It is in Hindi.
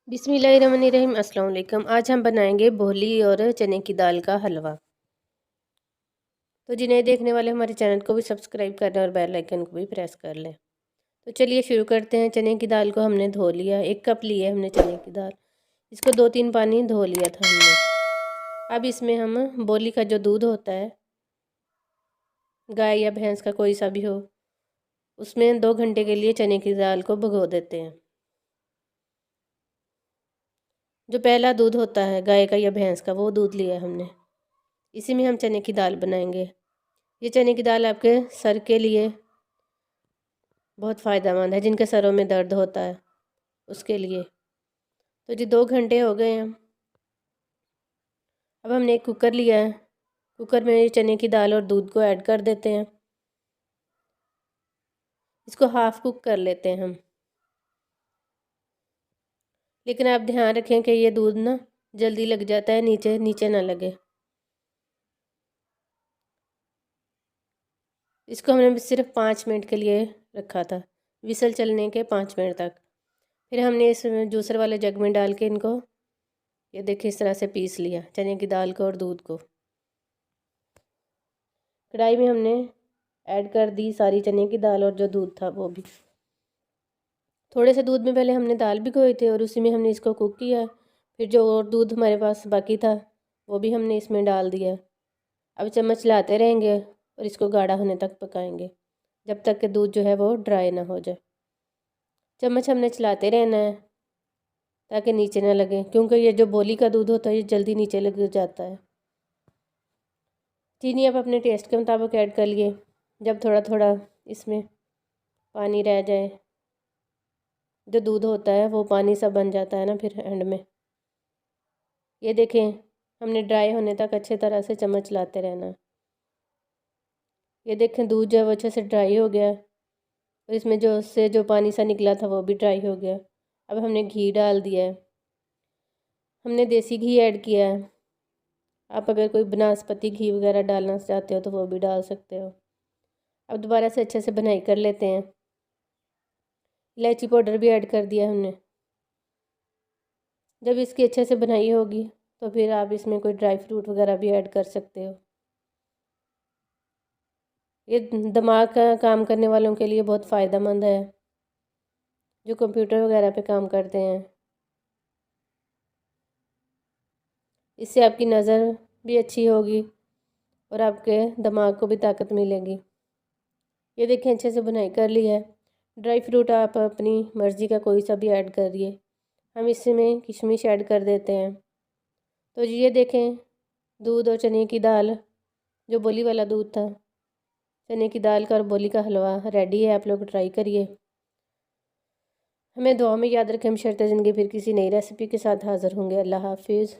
बिस्मिल्लाहिर्रहमानिर्रहीम। अस्सलाम वालेकुम। आज हम बनाएंगे बोली और चने की दाल का हलवा। तो जिन्हें देखने वाले हमारे चैनल को भी सब्सक्राइब कर लें और बेल आइकन को भी प्रेस कर लें। तो चलिए शुरू करते हैं। चने की दाल को हमने धो लिया, 1 कप लिए हमने चने की दाल। इसको 2-3 पानी धो लिया था हमने। अब इसमें हम बोली का जो दूध होता है, गाय या भैंस का कोई सा भी हो, उसमें 2 घंटे के लिए चने की दाल को भिगो देते हैं। जो पहला दूध होता है गाय का या भैंस का, वो दूध लिया है हमने। इसी में हम चने की दाल बनाएंगे। ये चने की दाल आपके सर के लिए बहुत फ़ायदेमंद है, जिनके सरों में दर्द होता है उसके लिए। तो जी 2 घंटे हो गए हैं। अब हमने एक कुकर लिया है। कुकर में ये चने की दाल और दूध को ऐड कर देते हैं। इसको हाफ़ कुक कर लेते हैं हम। लेकिन आप ध्यान रखें कि ये दूध ना जल्दी लग जाता है, नीचे नीचे ना लगे। इसको हमने सिर्फ 5 मिनट के लिए रखा था, विसल चलने के 5 मिनट तक। फिर हमने इस जूसर वाले जग में डाल के इनको, ये देखिए, इस तरह से पीस लिया चने की दाल को और दूध को। कढ़ाई में हमने ऐड कर दी सारी चने की दाल और जो दूध था वो भी। थोड़े से दूध में पहले हमने दाल भिगोई थी और उसी में हमने इसको कुक किया। फिर जो और दूध हमारे पास बाकी था वो भी हमने इसमें डाल दिया। अब चम्मच लाते रहेंगे और इसको गाढ़ा होने तक पकाएंगे, जब तक कि दूध जो है वो ड्राई ना हो जाए। चम्मच हमने चलाते रहना है ताकि नीचे ना लगे, क्योंकि ये जो बोली का दूध होता है ये जल्दी नीचे लग जाता है। चीनी आप अपने टेस्ट के मुताबिक ऐड कर लिए। जब थोड़ा थोड़ा इसमें पानी रह जाए, जो दूध होता है वो पानी सा बन जाता है ना फिर एंड में, ये देखें, हमने ड्राई होने तक अच्छे तरह से चम्मच लाते रहना है। ये देखें, दूध जो है वो अच्छे से ड्राई हो गया और इसमें जो पानी सा निकला था वो भी ड्राई हो गया। अब हमने घी डाल दिया है। हमने देसी घी ऐड किया है। आप अगर कोई बनास्पति घी वगैरह डालना चाहते हो तो वो भी डाल सकते हो। अब दोबारा से अच्छे से बनाई कर लेते हैं। इलायची पाउडर भी ऐड कर दिया हमने। जब इसकी अच्छे से बनाई होगी तो फिर आप इसमें कोई ड्राई फ्रूट वगैरह भी ऐड कर सकते हो। ये दिमाग का काम करने वालों के लिए बहुत फ़ायदेमंद है, जो कंप्यूटर वगैरह पे काम करते हैं। इससे आपकी नज़र भी अच्छी होगी और आपके दिमाग को भी ताकत मिलेगी। ये देखें, अच्छे से बुनाई कर ली है। ड्राई फ्रूट आप अपनी मर्ज़ी का कोई सा भी ऐड करिए। हम इसमें किशमिश ऐड कर देते हैं। तो ये देखें, दूध और चने की दाल, जो बोली वाला दूध था, चने की दाल का और बोली का हलवा रेडी है। आप लोग ट्राई करिए। हमें दुआ में याद रखें। हम शर्त ज़िंदगी फिर किसी नई रेसिपी के साथ हाज़िर होंगे। अल्लाह हाफिज़।